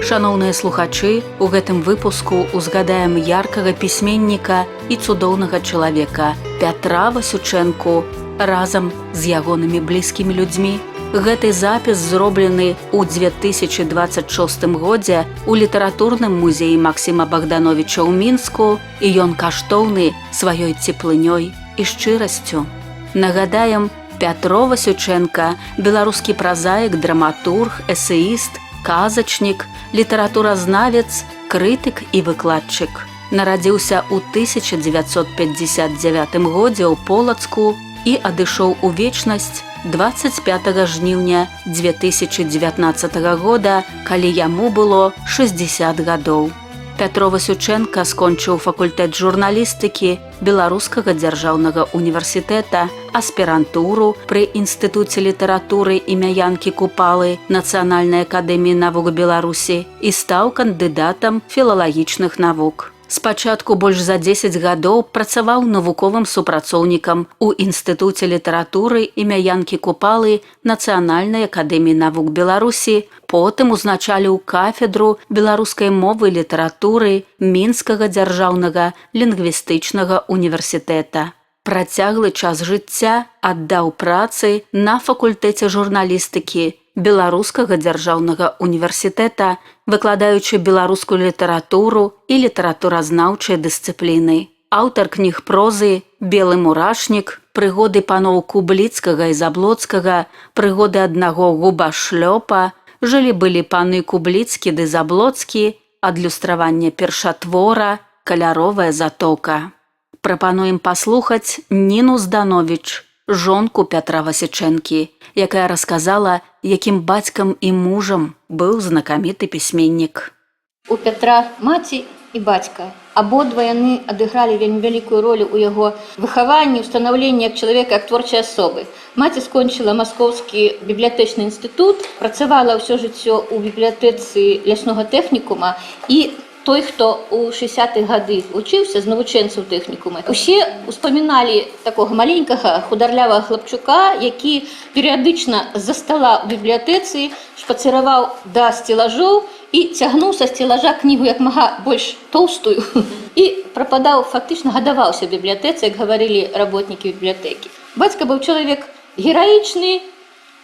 Шаноўныя слухачы, у гэтым выпуску узгадаем яркага пісьменніка і цудоўнага чалавека Пятра Васючэнку разам з ягонымі блізкімі людзьмі. Гэты запіс зроблены ў 2026 годзе ў літаратурным музеі Максіма Богдановича ў Мінску, і ён каштоўны сваёй цеплынёй і шчырасцю. Нагадаем, Пятро Васючэнка – беларускі празаік, драматург, эсеіст, казачнік, літаратуразнавец, крытык і выкладчык. Нарадзіўся ў 1959 годзе ў Полацку і адышоў у вечнасць 25 жніўня 2019 года, калі яму было 60 гадоў. Пятро Васючэнка скончыў факультэт журналістыкі Беларускага дзяржаўнага універсітэта, аспірантуру пры Інстытуце літаратуры імя Янкі Купалы Нацыянальнай акадэміі навук Беларусі і стаў кандыдатам філалагічных навук. Спачатку больш за 10 гадоў працаваў навуковым супрацоўнікам у Інстытуце літаратуры імя Янкі Купалы Нацыянальнай акадэміі навук Беларусі, потым узначаліў кафедру беларускай мовы і літаратуры Мінскага дзяржаўнага лінгвістычнага універсітэта. Працяглы час жыцця аддаў працы на факультэце журналістыкі Беларускага дзяржаўнага універсітэта, выкладаючы беларускую літаратуру і літаратуразнаўчыя дысцыпліны. Аўтар кніг прозы «Белы мурашнік», «Прыгоды паноў Кубліцкага і Заблоцкага», «Прыгоды аднаго губашлёпа», «Жылі-былі паны Кубліцкі ды Заблоцкі», «Адлюстраванне першатвора», «Каляровая затока». Прапануем паслухаць Ніну Здановіч, жонку Пятра Васючэнкі, якая расказала, якім бацькам і мужам быў знакаміты пісьменнік. У Пятра маці і бацька. Абодва яны адыгралі вельмі вялікую ролю ў яго выхаванні, устанаўленні як чалавека, як творчай асобы. Маці скончыла Маскоўскі бібліятэчны інстытут, працавала ўсё жыццё ў бібліятэцы ляснога тэхнікума, і той, хто ў 60-х гады вучыўся з навучэнцаў тэхнікума, усе успаміналі такога маленькага хударлявага хлапчука, які перыядычна з-за стала ў бібліятэцы шпацыраваў да сцелажоў і цягнуў са сцелажа кнігу як мага больш тоўстую і прападаў, фактычна гадаваўся ў бібліятэцы, як гаварылі работнікі бібліятэкі. Бацька быў чалавек гераічны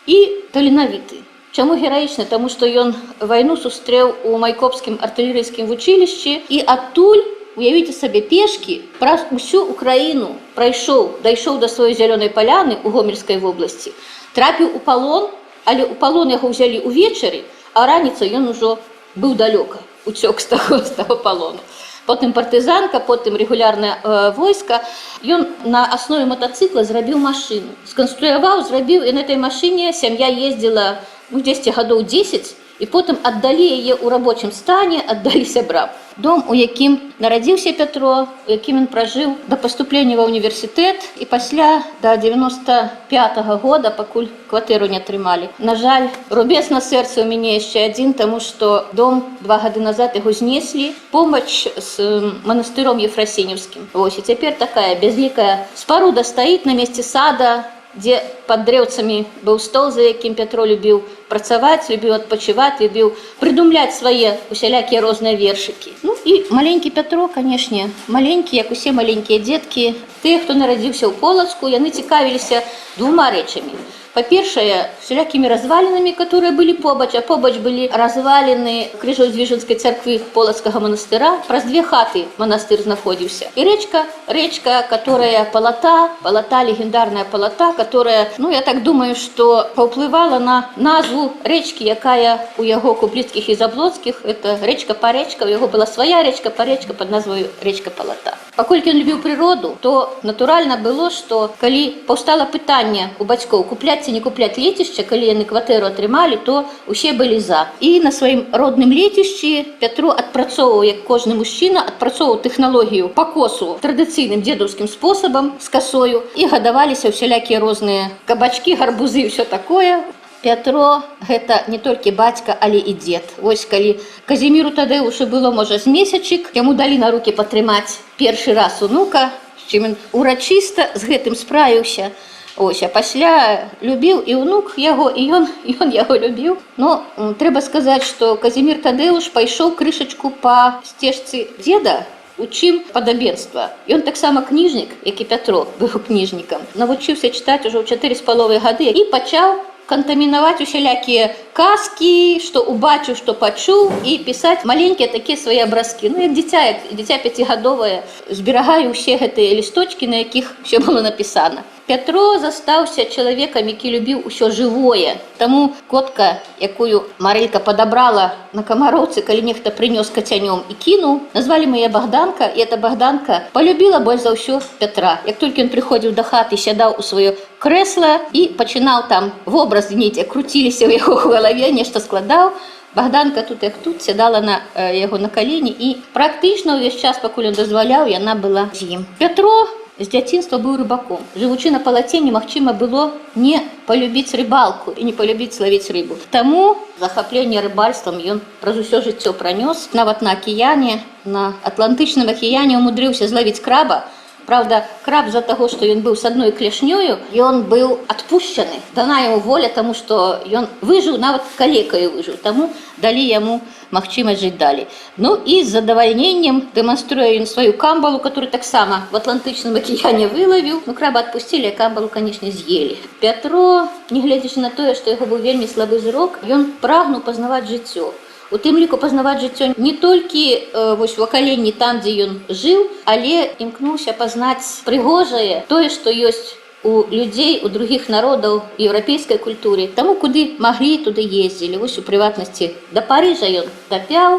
і таленавіты. Чаму гераічны? Таму што ён вайну сустрэў у майкопскім артылерыйскім вучылішчы і адтуль, уявіце сабе, пешкі праз усю Украіну дайшоў да сваёй зялёнай паляны ў Гомельскай вобласці, трапіў у палон, але ў палон яго ўзялі ўвечары, а раніцай ён ужо быў далёка, уцёк з таго палону. Потым партызанка, потым рэгулярнае войска. Ён на аснове матацыкла зрабіў машыну. Сканструяваў, зрабіў, і на этой машыне сям'я ездзіла 10 гадоў 10, і потым аддалі яе ў рабочым стане, аддалі сябрам. Дом, у якім нарадзіўся Пятро, у якім ён пражыў да паступлення ва ўніверсітэт, і пасля да 95-го года, пакуль кватэру не атрымалі. На жаль, рубец на сэрцы ў мяне яшчэ адзін, таму што дом 2 гады назад яго знеслі, помач з манастыром Ефрасінеўскім. Вось, і цяпер такая бязлікая спаруда стаіць на месцы сада, дзе пад дрэўцамі быў стол, за якім Пятро любіў працаваць, любіў адпачываць, любіў прыдумляць свае усялякія розныя вершыкі. Ну і маленькі Пятро, канешне, маленькі, як усе маленькія дзеткі. Тыя, хто нарадзіўся ў Полацку, яны цікавіліся двума рэчамі. Па-першае, всялякімі развалінамі, которые былі побач, а побач былі разваліны Крыжоў-Звіжанскай царквы Полацкага манастыра. Праз 2 хаты манастыр знаходзіўся. І рэчка, которая палата, легендарная палата, которая, я так думаю, што паўплывала на назву рэчкі, якая у яго Кубліцкіх і Заблоцкіх. Это рэчка-паречка, у яго была свая рэчка-паречка пад назвою рэчка-палата. Паколькі ён любіў прыроду, то натуральна было, што калі паўстала пытанне у бацькоў купляць ці не купляць лецішча, калі яны кватэру атрымалі, то усе былі за. І на сваім родным лецішчы Пятро адпрацоўваў, як кожны мужчына, адпрацоўваў тэхналогію пакосу традыцыйным дзедаўскім спосабам з касою, і гадаваліся ўсялякія розныя кабачкі, гарбузы і ўсё такое. Пятро – гэта не толькі бацька, але і дзед. Вось калі Казіміру Тадеушу было, можа, з месячык, яму далі на рукі патрымаць першы раз унука, з чым ён урачыста з гэтым справіўся. Ось, а пасля любіў і ўнук яго, і ён яго любіў. Но трэба сказаць, што Казімір Тадеуш пайшоў крышачку па сцежцы дзеда, у чым падабенства. Ён таксама кніжнік, як і Пятро быў кніжнікам. Навучыўся чытаць ужо ў 4,5 гады і пачаў кантамінаваць усялякія казкі, што убачыў, што пачуў, і пісаць маленькія такія свае абразкі. Ну, як дзіця 5гадовае, зберагаю ўсе гэтыя лісточкі, на якіх усё было напісана. Пятро застаўся чалавекам, які любіў усё жывое. Таму котка, якую Марылька падабрала на Камароўцы, калі нехта прынёс кацянём і кінуў, назвалі мы яе Богданка, і эта Богданка полюбіла больш за ўсё Пятра. Як толькі ён прыходзіў да хаты, сядаў у сваё крэсла і пачынаў там вобразы нейкія крутіліся ў яго галаве, нешта складаў. Богданка тут як тут сядала на яго на калені, і практычна ўвесь час, пакуль ён дазваляў, яна была з ім. Пятро з дзяцінства быў рыбаком. Жывучы на палаце, немагчыма было не палюбіць рыбалку і не палюбіць лавіць рыбу. Таму захапленне рыбальствам ён праз усё жыццё пранёс. Нават на акіяне, на Атлантычным акіяне умудрыўся злавіць краба. Правда, краб з-за таго, што ён быў з адной клешнёю, ён быў адпушчаны. Дана яму воля, таму што ён выжыў, нават калекаю выжыў. Таму далі яму магчымасць жыць далей. Ну і з задавальненнем дэманструе ён сваю камбалу, которую таксама в Атлантычным акіяне вылавіў. Ну, краба адпусцілі, а камбалу, канечне, з'елі. Пятро, нягледзячы на тое, што яго быў вельмі слабы зрок, ён прагнуў пазнаваць жыццё. У тым ліку пазнаваць жыццё не толькі вось у акаленні там, дзе ён жыў, але імкнуўся пазнаць прыгожае, тое, што ёсць у людзей, у другіх народаў еўрапейскай культуры. Таму куды маглі, туды ездзілі. Вось у прыватнасці да Парыжа ён дапяў,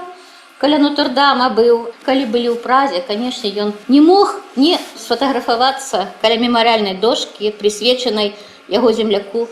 каля Нотр-Дама быў. Калі былі ў Празе, канешне, ён не мог не сфатаграфавацца каля мемарыяльнай дошкі, прысвечанай яго земляку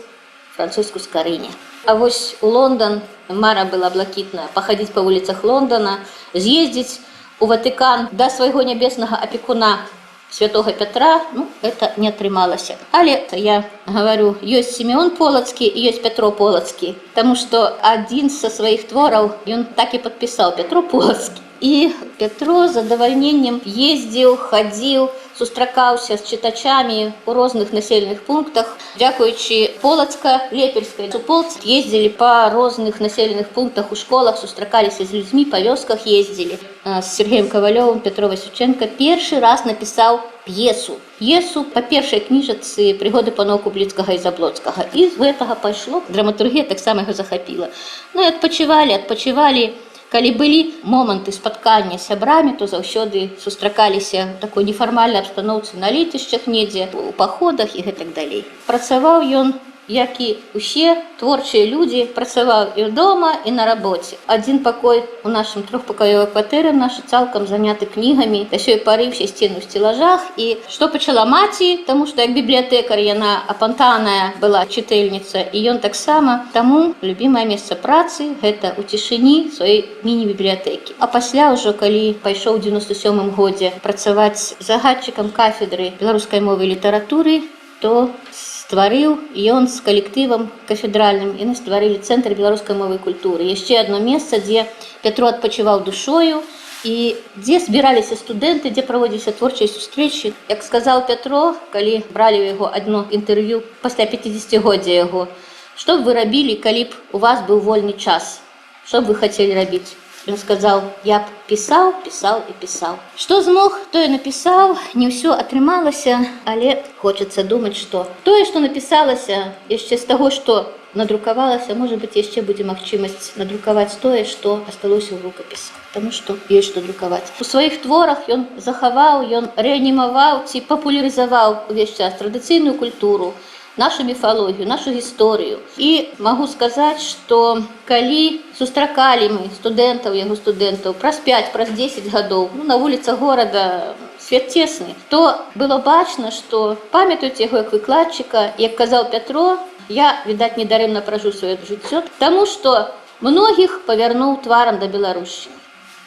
Францыску Скарыне. А вось у Лондан мара была блакітная, пахадзіць па вуліцах Лондона, з'ездзіць у Ватыкан да свайго нябеснага апекуна святога Пятра, ну, это не атрымалася. Але я говорю, ёсць Сімеон Полацкі і ёсць Пятро Полацкі, таму што адзін са сваіх твораў ён так і падпісаў Пятро Полацкі. І Пятро з задавальненнем ездзіў, хадзіў, сустракаўся з чытачамі ў розных населеных пунктах. Дзякуючы Полацка-Лепельскай суполцы ездзілі па розных населеных пунктах у школах, сустракаліся з людзьмі, па вёсках ездзілі. З Сергеем Кавалёвым Пятро Васюченко першы раз напісаў п'есу. П'есу па першай кніжачцы «Прыгоды паноў Кубліцкага і Заблоцкага». І з гэтага пайшло. Драматургія таксама яго захапіла. Ну і адпачывалі. Калі былі моманты спаткання з сябрамі, то заўсёды сустракаліся ў такой нефармальнай абстаноўцы на летішчах недзе, у паходах і гэтак далей. Працаваў ён, як і ўсе творчыя людзі, працаваў і дома, і на рабоце. Адзін пакой у нашым трохпакаёвай кватэры наша цалкам заняты кнігамі. Да сёй пары ўсе сцены ў сцелажах. І што пачала маці, таму што як бібліятэкар яна апантаная была чытальніца, і ён таксама. Таму любімае месца працы гэта ў цішыні сваёй міні-бібліятэкі. А пасля ўжо, калі пайшоў у 97-м годзе працаваць загадчыкам кафедры беларускай мовы і літаратуры, то стварыў ён з калектывам кафедральным, яны стварылі Цэнтр беларускай мовы і культуры. Яшчэ адно месца, дзе Пятро адпачываў душою і дзе збіраліся студэнты, дзе праводзіліся творчыя сустрэчы. Як сказаў Пятро, калі бралі ў яго адно інтэрв'ю пасля 50-годдзя яго, што б вы рабілі, калі б у вас быў вольны час? Што б вы хацелі рабіць? Ён сказаў, я б пісаў і пісаў. Што змог, тое напісаў, не ўсё атрымалася, але хочацца думаць, што тое, што напісалася, яшчэ з таго, што надрукавалася, можа быць, яшчэ будзе магчымасць надрукаваць тое, што асталося ў рукапісах. Таму што ёсць што друкаваць. У сваіх творах ён захаваў, ён рэанімаваў ці папулярызаваў увесь час традыцыйную культуру, нашу міфалогію, нашу гісторыю. І магу сказаць, што калі сустракалі мы студэнтаў, яго студэнтаў, праз 5, праз 10 гадоў, на вуліцах горада свет цесны, то было бачна, што памятаюць яго як выкладчыка, як казаў Пятро, я, відаць, недарэмна пражыў сваё жыццё, таму што многіх павярнуў тварам да беларушчыны.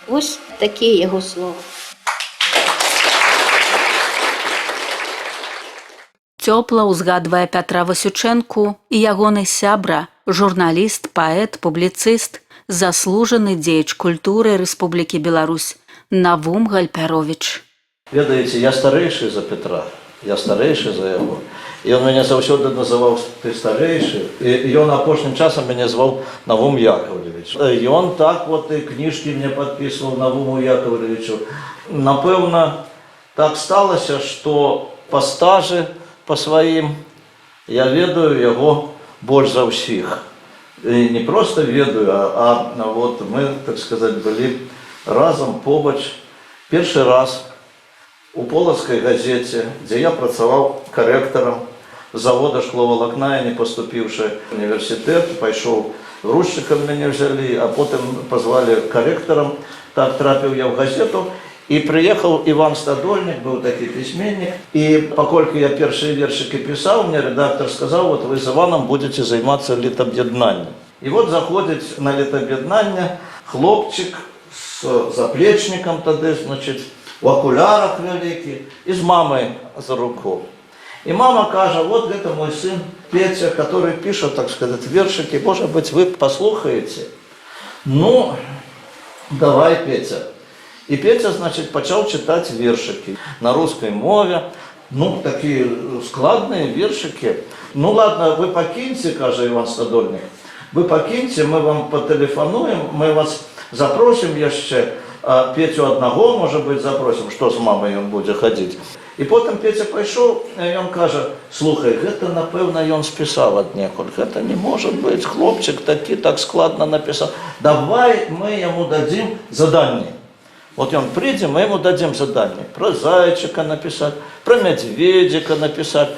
Вось такія яго словы. Цёпла ўзгадвае Пятра Васючэнку і ягоны сябра, журналіст, паэт, публіцыст, заслужаны дзеяч культуры Рэспублікі Беларусь Навум Гальпяровіч. Ведаеце, я старэйшы за Пятра, я старэйшы за яго. І ён мяне заўсёды называў ты старэйшы. І ён апошнім часам мяне зваў Навум Яковлевич. Ён так вот і кніжкі мне падпісваў Навуму Яковлевичу. Напэўна, так сталася, што па стажы, па сваім, я ведаю яго больш за ўсіх. І не просто ведаю, а вот мы, так сказать, былі разам побач першы раз у Полацкай газеце, дзе я працаваў карэктарам завода шкловалакна, не паступіўшы в універсітэт, пайшоў грузчыкам мяне взялі, а потым пазвалі карэктарам, так трапіў я в газету. І прыехаў Іван Стадольнік, быў такі пісьменнік, і паколькі я першыя вершыкі пісаў, мне рэдактар сказаў, вот вы з Іванам будзеце займацца літаб'яднаннем. І вот заходзіць на літаб'яднанне хлопчык з заплечнікам тады, значит, у акулярах вялікі, і з мамай за руку. І мама кажа, вот гэта мой сын Петя, который піша, так сказать, вершыкі, может быть, вы послухаете? Ну, давай, Петя. І Петя, значит, пачаў чытаць вершыкі на рускай мове, ну, такія складныя вершыкі. Ну, ладно, вы пакіньце, кажа Іван Стадольнік, вы пакіньце, мы вам патэлефануем, мы вас запросім яшчэ, Петю аднаго, может быть, запросім, што з мамай ён будзе хадзіць. І потым Петя пайшоў, і ён кажа, слухай, гэта, напэўна, ён спісаў аднекуль, гэта не можа быць, хлопчык такі так складна напісаў, давай мы яму дадзім заданне. Вот он придем, мы ему дадим задание. Про зайчика написать, про медведика написать.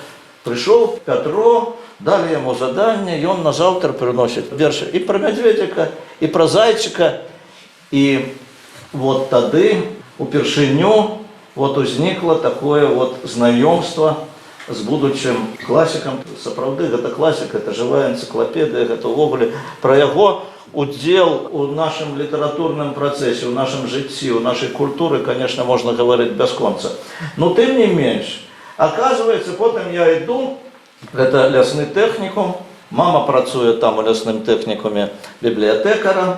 Пришел Петро, дали ему задание, и он на завтра приносит верши и про медведика, и про зайчика. И вот тады упершыню вот узникло такое вот знакомство с будучым классиком. Сапраўды, это классик, это живая энциклопедия, это увогуле про его удел у нашем литературном процессе, у нашем житті, у нашей культуры, конечно, можно говорить без конца. Но тем не меньше, оказывается, потом я иду, это лясный техникум, мама працует там у лясным техникуме библиотекаром,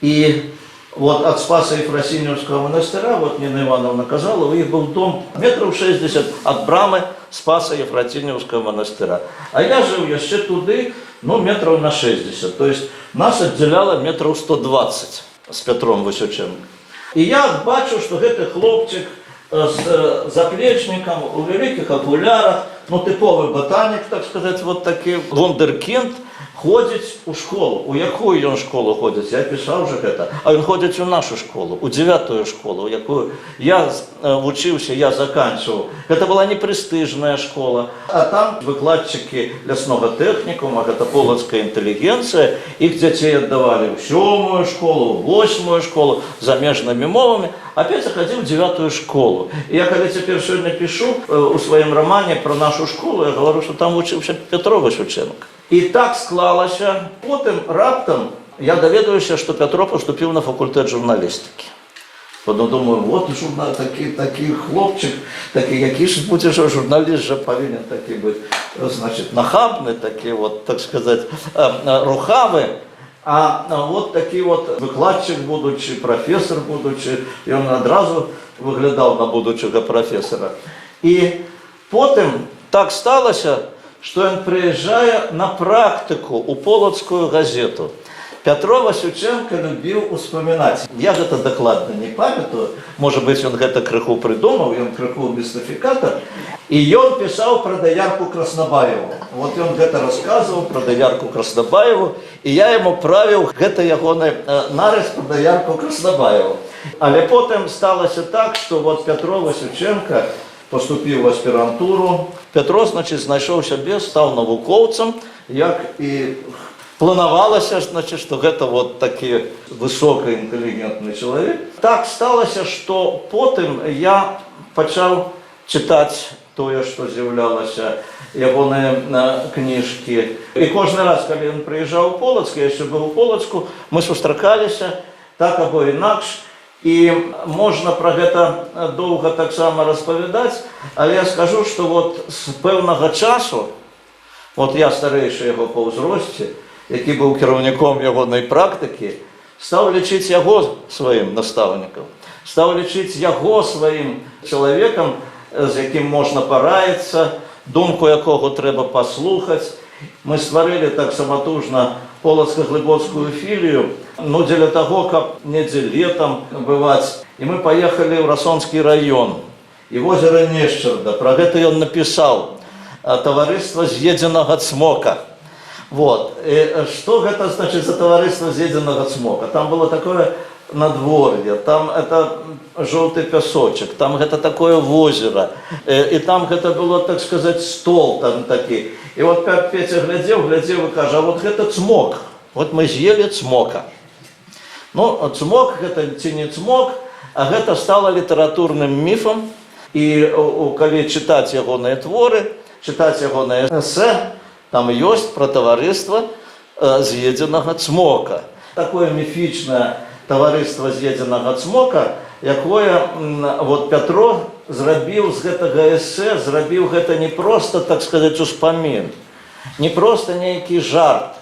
и вот от Спаса Ефросиньевского монастыря, вот Нина Ивановна казала, у них был дом метров 60 от брамы Спаса Ефросиньевского монастыря. А я жил еще туды, ну, метров на 60. То есть нас отделяло метров 120 с Петром Васюченко. И я бачу, что этот хлопчик с заплечником, у великих окулярах, ну, типовый ботаник, так сказать, вот такой вундеркинд, ходить у школу. У якую он школу ходить? Я писал же это. А он ходит у нашу школу, у 9-ю школу, якую я учился, я заканчивал. Это была непрестижная школа. А там выкладчики лясного техникума, это полоцкая интеллигенция, их детей отдавали в 7-ю школу, в 8-ю школу, замежными мовами. Опять я ходил в 9-ю школу. И я когда теперь сегодня пишу у своем романе про нашу школу, я говорю, что там учился Петро Васюченко. І так склалося. Потім раптом я довідуюся, що Петро поступив на факультет журналістики. Потім думаю, от такий хлопчик, такий, який ж буде журналіст, же повинен такий бути, значить, нахабний, такий, от, так сказати, рухавий. А от такий от викладчик будучи, професор будучи, і він одразу виглядав на будучого професора. І потім так сталося, что он приезжая на практику у Полоцкую газету. Петро Васюченко любил вспоминать. Я это докладно не памятаю, может быть, он это крыху придумал, он крыху мистификатор. И он писал про доярку Краснобаеву. Вот он это рассказывал про доярку Краснобаеву, и я ему правил это ягоный нарис про доярку Краснобаеву. Але потом сталося так, что вот Петро Васюченко поступив в аспірантуру. Петро, значить, знайшов сябе, став навукоўцам, як і планавалася, значить, што гэта вот такі высокаінтэлігентны чалавек. Так сталося, што потым я пачаў чытаць тое, што з'яўлялася ягоныя кніжкі. І кожны раз, калі ён прыязджаў у Полацк, я яшчэ быў у Полацку, мы сустракаліся, так або інакш. І можна про гэта доўга таксама распавядаць, але я скажу, што вот з пэўнага часу, вот я старэйшы яго па ўзросце, які быў кіраўніком ягонай практыкі, стаў лічыць яго сваім настаўнікам, стаў лічыць яго сваім чалавекам, з якім можна параіцца, думку якого треба паслухаць. Мы стварылі так саматужна полацка-глыбоцкую філію, ну, дзеля таго, каб недзе летам бываць. І мы паехалі ў Расонскі раён. І возера Нешчарда, пра гэта ён напісаў. Таварыства з'едзенага цмока. Вот. Что это значит за товариство з'едзенага цмока? Там было такое надворье, там это желтый песочек, там это такое озеро, и там это было, так сказать, стол там такой. И вот как Петя глядел и кажет, а вот это цмок, вот мы съели цмока. Ну, цмок это не цмок, а это стало литературным мифом, и коли читать ягоныя творы, читать ягоныя эссе, там есть про товариство з'едзенага цмока. Такое мифичное товариство з'едзенага цмока, якое вот Пятро зрабіў з гэтага эссе, зрабіў гэта не просто, так сказать, успамін, не просто нейкі жарт.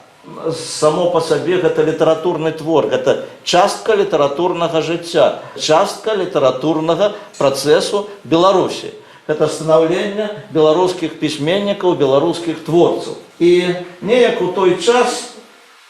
Само по сабе гэта літаратурны твор, гэта частка літаратурнага жыцця, частка літаратурнага працэсу Беларусі. Это становление белорусских письменников, белорусских творцев. И неяк у той час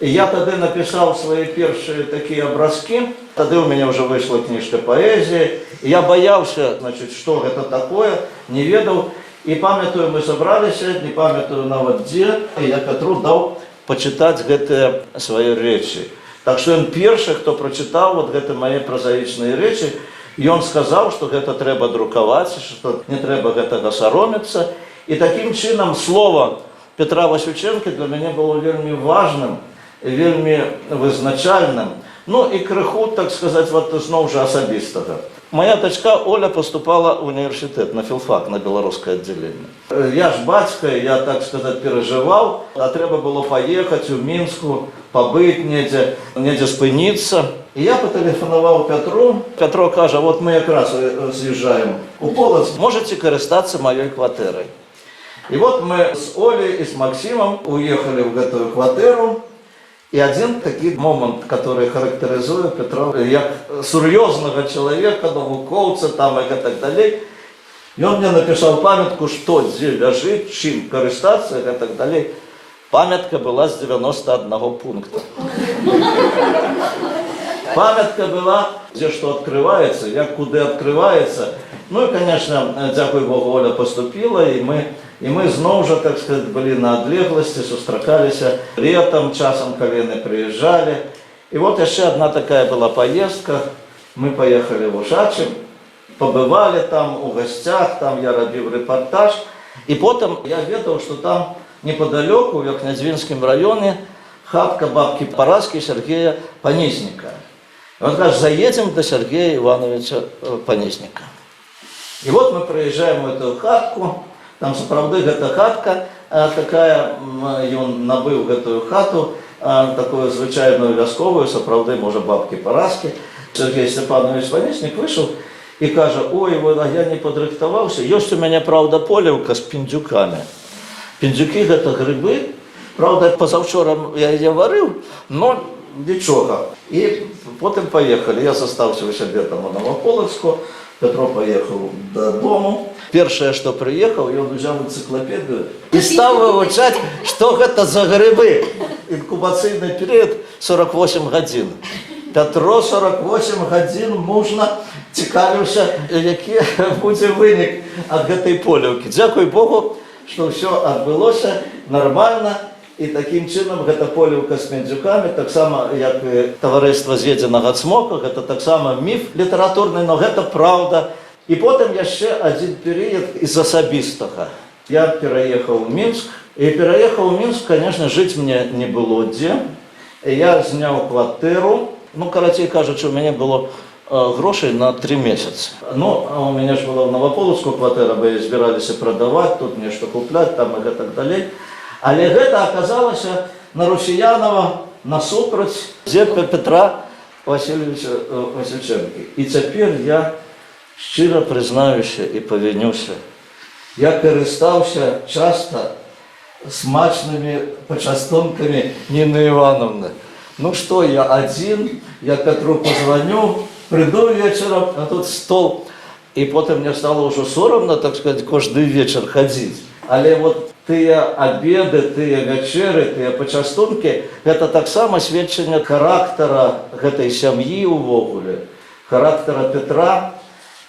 я тогда написал свои первые такие образки. Тогда у меня уже вышла книжка поэзии. Я боялся, значит, что это такое, не ведал. И памятую, мы собрались, не памятую нават где, и я Петру дал почитать гэтыя свои речи. Так что он первый, кто прочитал вот гэты мои прозаичные речи. И он сказал, что это треба друковать, что не треба гэтага саромиться. И таким чином слово Петра Васюченки для меня было вельми важным, вельми вызначальным. Ну и крыху, так сказать, вот снова же особистого. Моя дочка Оля поступала в университет, на филфак, на белорусское отделение. Я ж батька, я, так сказать, переживал, а треба было поехать в Минску, побыть недзе спыниться. И я потелефоновал Петру. Петро каже, вот мы как раз съезжаем у Полоцк, можете користаться моей квартирой. И вот мы с Олей и с Максимом уехали в эту квартиру. И один такий момент, который характеризует Петра как серьезного человека, науковца там и так далее. И он мне написал памятку, что здесь лежит, чем користаться и так далее. Памятка была с 91 пункта. Памятка была, где что открывается, як куды открывается. Ну и, конечно, дякую Богу, Оля поступила, и мы снова же, так сказать, были на отлеглости, сустракались летом, часом колены приезжали. И вот еще одна такая была поездка. Мы поехали в Ушачи, побывали там у гостях, там я робил репортаж. И потом я ведал, что там неподалеку, в Князьвинском районе, хатка бабки Параски Сергея Панизника. И он говорит, заедем до Сергея Ивановича Панизника. И вот мы приезжаем в эту хатку, там, справді, эта хатка такая, он набыл эту хату, такую звичайную вязковую, справді, может, бабки Параски. Сергей Степанович Панизник вышел и каже, ой, я не подрыхтовался, есть у меня, правда, полевка с пиндюками. Пиндюки – это грибы, правда, позавчора я її варив, но нічого. І потім поїхали. Я зостався у себе там у Новополоцку, Петро поехал додому. Первое, что приехал, и он взял энциклопедию и стал выучать, что это за грибы. Инкубационный период 48 годин. Петро 48 годин мужно цікавився, який буде виник від этой полівки. Дякую Богу, что все отбылось нормально. И таким чином гэта полівка з піндзюками, так само, як товариство з'єдзенага цмока, гэта так само міф літературний, но гэта правда. І потім ще один період із особистого. Я переехал в Минск, и переехал в Минск, конечно, жить мне не было где. Я снял квартиру, ну, короче кажучи, у меня было грошей на 3 месяца. Ну, а у меня же была в Новополоцку квартира, мы збирались продавать, тут нечто куплять, там и так далее. Але гэта аказалася на Русіянова насупраць Петра Васильевича Васильченки. І цяпер я шчыра прызнаюся і павінюся. Я карыстаўся часта смачнымі пачастункамі Ніны Івановны. Ну што, я один, я Петру позвоню, приду вечером, а тут стол. И потом мне стало уже соромно, так сказать, каждый вечер ходить. Але вот тыя обеды, тыя вечеры, тыя пачастункі, гэта таксама сведчанне характара гэтай сям'і увогуле, характара Петра.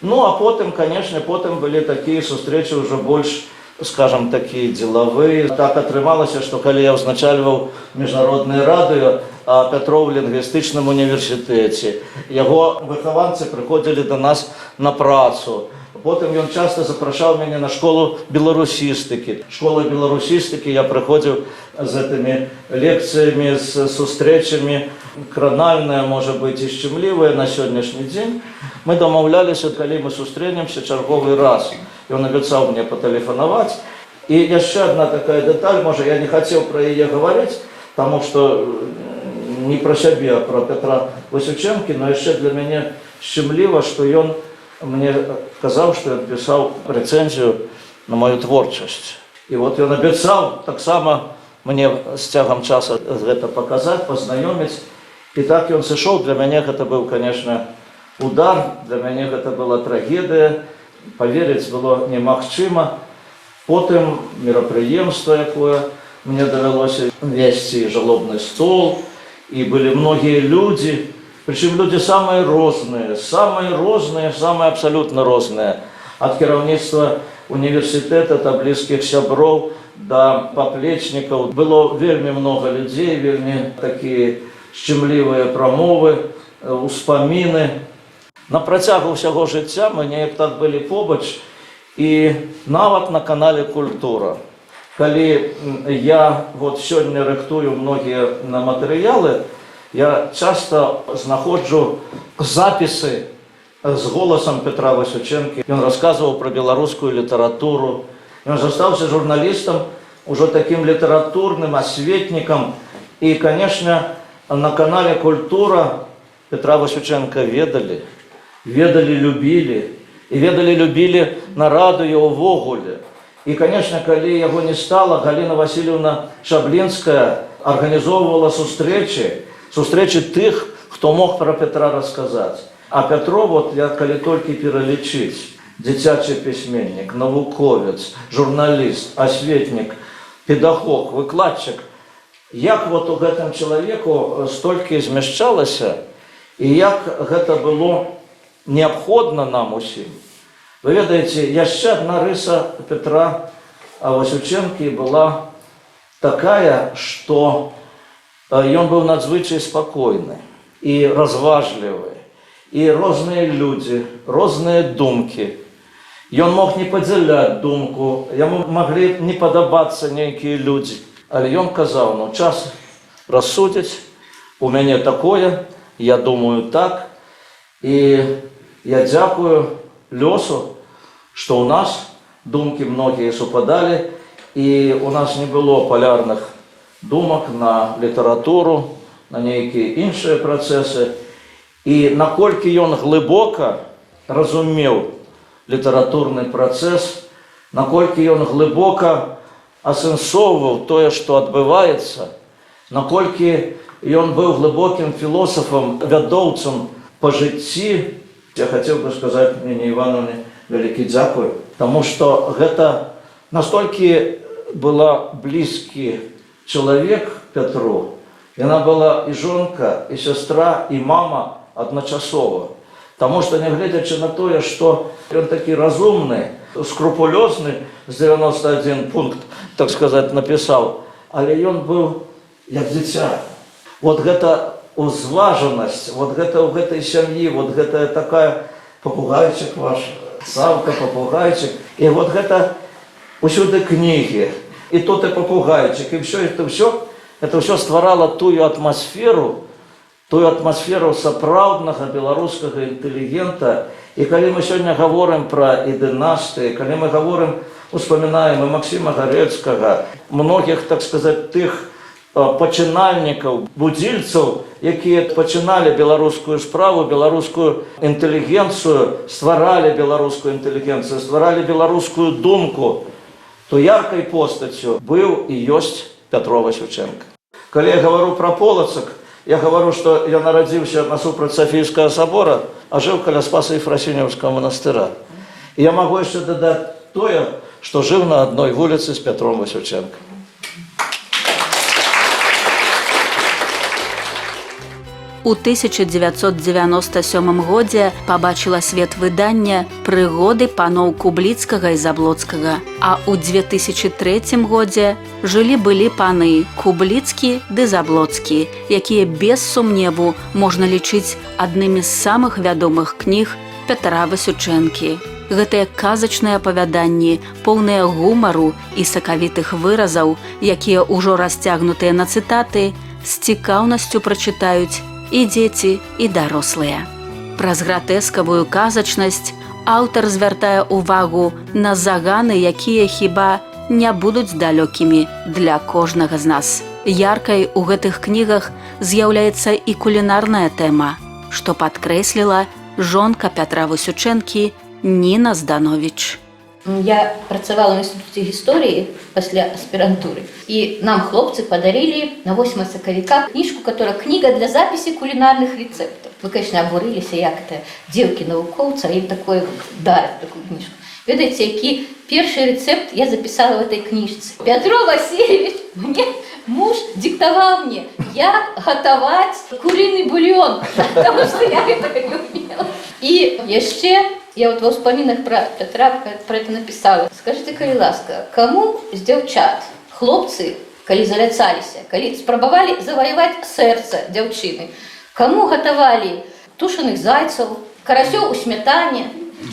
Ну, а потым, конечно, потым былі такія сустрэчы ўжо больш, скажем, такие деловые. Так атрымалася, што калі я ўзначальваў міжнароднае радыё, а Пятроў лінгвістычным універсітэце, яго выхаванцы прыходзілі до нас на працу. Потым ён часто запрашаў мяне на школу беларусістыкі. Школа беларусістыкі, я прыходзіў з гэтымі лекцыямі, з сустрэчамі, кранальная, можа быць, і шчымлівая на сённяшні дзень. Мы дамаўляліся, калі мы сустрэнемся чарговы раз. Ён абяцаў мне патэлефанаваць. І яшчэ одна такая дэталь, можа, я не хацеў пра яе гаварыць, таму што не пра сябе, а пра Петра Васючэнкі, но яшчэ для мяне шчымліва, што ён мне казаў, што ён пісаў рэцэнзію на маю творчасць. І вот ён абяцаў таксама мне з цягам часу гэта паказаць, пазнаёміць. І так ён сышоў. Для мяне гэта быў, конечно, удар, для мяне гэта была трагедыя. Поверыць было немагчыма. Потым мерапрыемства, якое мне давялося весці, жалобны стол, і былі многія людзі, прычым людзі самыя розныя, самыя абсалютна розныя. Ад кіраўніцтва універсітэта да блізкіх сяброў, да паплечнікаў. Было вельмі много людзей, вельмі такія шчымлівыя прамовы, успаміны. На працягу ўсяго жыцця мы неяк так былі побач, і нават на канале «Культура». Калі я вот сёння рыхтую многія матэрыялы, я часто знаходжу запісы з голасам Петра Васючэнкі. Ён расказваў пра беларускую літаратуру. Ён застаўся журналістам, ужо такім літаратурным асветнікам. І, конечно, на канале «Культура» Петра Васючэнка ведалі, любілі. І любілі на радыё ўвогуле. І, конечно, калі яго не стала, Галіна Васильевна Шаблінская арганізоўвала сустрэчы тых, хто мог пра Петра расказаць. А Пятро, вот я калі толькі пералічыць, дзіцячы пісьменнік, навуковец, журналіст, асветнік, педагог, выкладчык, як вот у гэтым чалавеку столькі змяшчалася, і як гэта было неабходна нам усім. Вы ведаеце, яшчэ одна рыса Петра Васючэнкі была такая, што ён быў надзвычай спакойны і разважлівы, і розныя людзі, розныя думкі. Ён мог не падзяляць думку, яму маглі не падабацца нейкія людзі. Але ён казаў, ну, час рассудзіць, у мяне такое, я думаю так, і я дзякую лёсу, што ў нас думкі многія супадалі, і у нас не было палярных думак на літаратуру, на нейкія іншыя працэсы. І наколькі ён глыбока разумеў літаратурны працэс, наколькі ён глыбока асэнсоўваў тое, што адбываецца, наколькі ён быў глыбокім філосафам, вядоўцам па жыцці, я хацеў бы сказаць Ніне Івановне вялікі дзякуй, таму што гэта настолькі была блізкі чалавек Пятру. Яна была і жонка, і сястра, і мама адначасова. Таму што, нягледзячы на тое, што ён такі разумны, скрупулёзны, з 91 пункт, так сказаць, напісаў, але ён быў як дзіця. Вот гэта узважанасць, вот гэта ў гэтай сям'і, вот гэта такая папугайчык ваш, Савка, папугайчык, і вот гэта усюды кнігі, і тут і папугайчык, і это ўсё стварала тую атмасферу сапраўднага беларускага інтэлігента. І калі мы сёння гаворым пра і дынастыі, калі мы гаворым, успамінаем і Максіма Гарэцкага, многіх, так сказаць, тых пачынальнікаў, будзільцаў, якія пачыналі беларускую справу, беларускую інтэлігенцыю, стваралі беларускую інтэлігенцыю, стваралі беларускую думку, то яркай постаццю быў і ёсць Пятро Васючэнка. Калі я гавару пра Полацак, я гавару, што я нарадзіўся насупраць Сафійскага сабора, а жыў каля Спаса-Ефрасінеўскага манастыра. І я магу яшчэ дадаць тое, что жил на одной улице с Петром Васюченко. У 1997 годзе пабачыла свет выдання «Прыгоды паноў Кубліцкага і Заблоцкага», а ў 2003 годзе жылі-былі паны Кубліцкі ды Заблоцкі, якія без сумневу можна лічыць аднымі з самых вядомых кніг Пятра Васючэнкі. Гэтыя казачныя апавяданні, поўныя гумару і сакавітых выразаў, якія ўжо расцягнутыя на цытаты, з цікаўнасцю прачытаюць і дзеці, і дарослыя. Праз гратэскавую казачнасць аўтар звяртае ўвагу на заганы, якія хіба не будуць далёкімі для кожнага з нас. Яркай у гэтых кнігах з'яўляецца і кулінарная тэма, што падкрэсліла жонка Пятра Васючэнкі Ніна Зданович. Я працавала ў інстытуце гісторыі пасля аспірантуры. І нам хлопцы подарили на 8 сакавіка книжку, которая книга для записи кулинарных рецептов. Вы, конечно, обурились, як это девки-науковцы, им такое дарят, такую книжку. Ведаете, який перший рецепт я записала в этой книжце. Петро Васильевич, мне муж диктовал мне, як готовать куриный бульон, потому что я этого не умела. И еще я вот во вспоминах про Петра про это написала. Скажите, калі ласка, кому з дзяўчат хлопцы, калі заляцаліся, калі спрабавалі заваяваць сэрца дзяўчыны, кому гатавалі тушаных зайцаў, карасёў у смятане,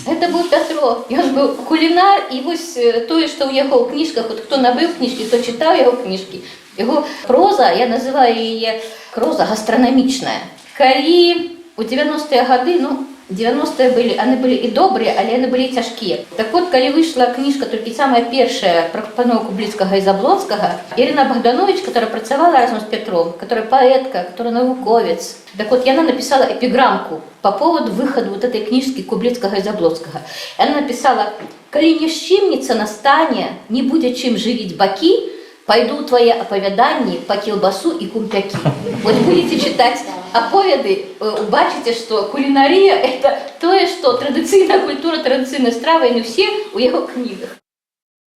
это был Петро. Ён быў кулінар, і вось тое, што ў яго ў кніжках, вот хто набыў кніжкі, то чытаў яго кніжкі. Яго проза, я называю яе проза гастранамічная. Калі у 90-е гады, 90-е были, они были и добрые, але они были и тяжкие. Так вот, когда вышла книжка, только самая первая про паноў Кубліцкага и Заблоцкага, Ирина Богданович, которая працавала разом с Петром, которая поэтка, которая науковец, так вот, она написала эпиграммку по поводу выхода вот этой книжки Кубліцкага и Заблоцкага. Она написала: «Калі няшчымніца настане, не будет чем живить баки, пойду твои оповедании по килбасу и кумпяки». Вот будете читать оповеды, убачите, что кулинария – это то, что традиционная культура, традиционная страва, и не все у его книгах.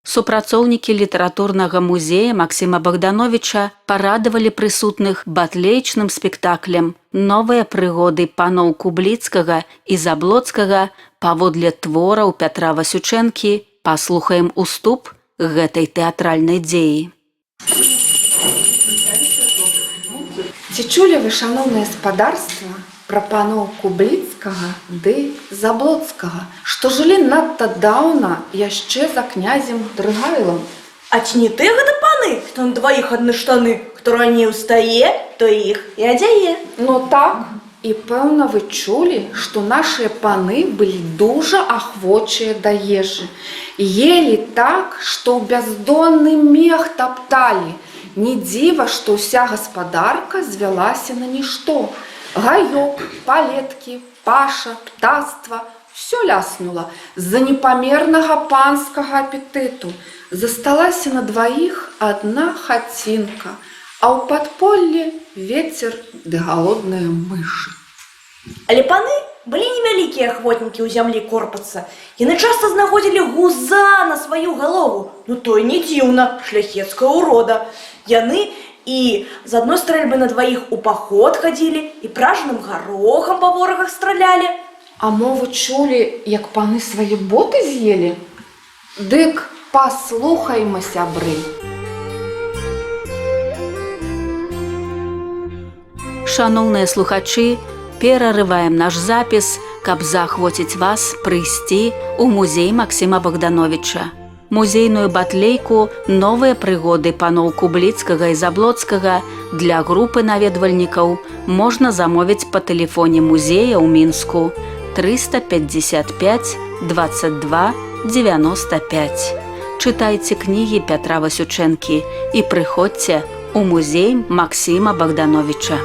Супрацоўнікі літаратурнага музея Максіма Богдановича парадавалі прысутных батлеечным спектаклем «Новыя прыгоды паноў Кубліцкага і Заблоцкага» паводле твораў Пятра Васючэнкі. Паслухаем уступ гэтай тэатральнай дзеі. Ці чулі вы, шановнае спадарства, пра паноў Кубліцкага ды Заблоцкага, што жылі надта даўна яшчэ за князем Дрыгайлам? А ці не ты гэта паны, што на двоих адны штаны, хто раней устае, то іх і адзяе? Ну так, і пэўна вы чулі, што нашыя паны былі дужа ахвочыя да ежы. Елі так, што ў бяздонны мех тапталі. Не дзіва, што ўся гаспадарка звялася на нішто. Гаёк, палеткі, паша, птаства – всё ляснула з-за непамернага панскага апетыту. Засталася на дваіх адна хацінка, а ў падполлі вецер ды галодныя мышы. Але паны былі невялікія ахвотнікі ў зямлі корпацца. Яны часта знаходзілі гуза на сваю галову. Ну то і не дзіўна, шляхецкая ўрода. Яны і з адной стрэльбы на дваіх у паход хадзілі, і пражаным гарохам па ворагах стралялі. А мо вы чулі, як паны свае боты з'елі? Дык паслухайма, сябры. Шановныя слухачы, перарываем наш запіс, каб заахвоціць вас прыйсці ў музей Максіма Богдановича. Музейную батлейку «Новыя прыгоды паноў Кубліцкага і Заблоцкага» для групы наведвальнікаў можна замовіць па тэлефоне музея ў Мінску 355 22 95. Чытайце кнігі Пятра Васючэнкі і прыходзьце ў музей Максіма Богдановича.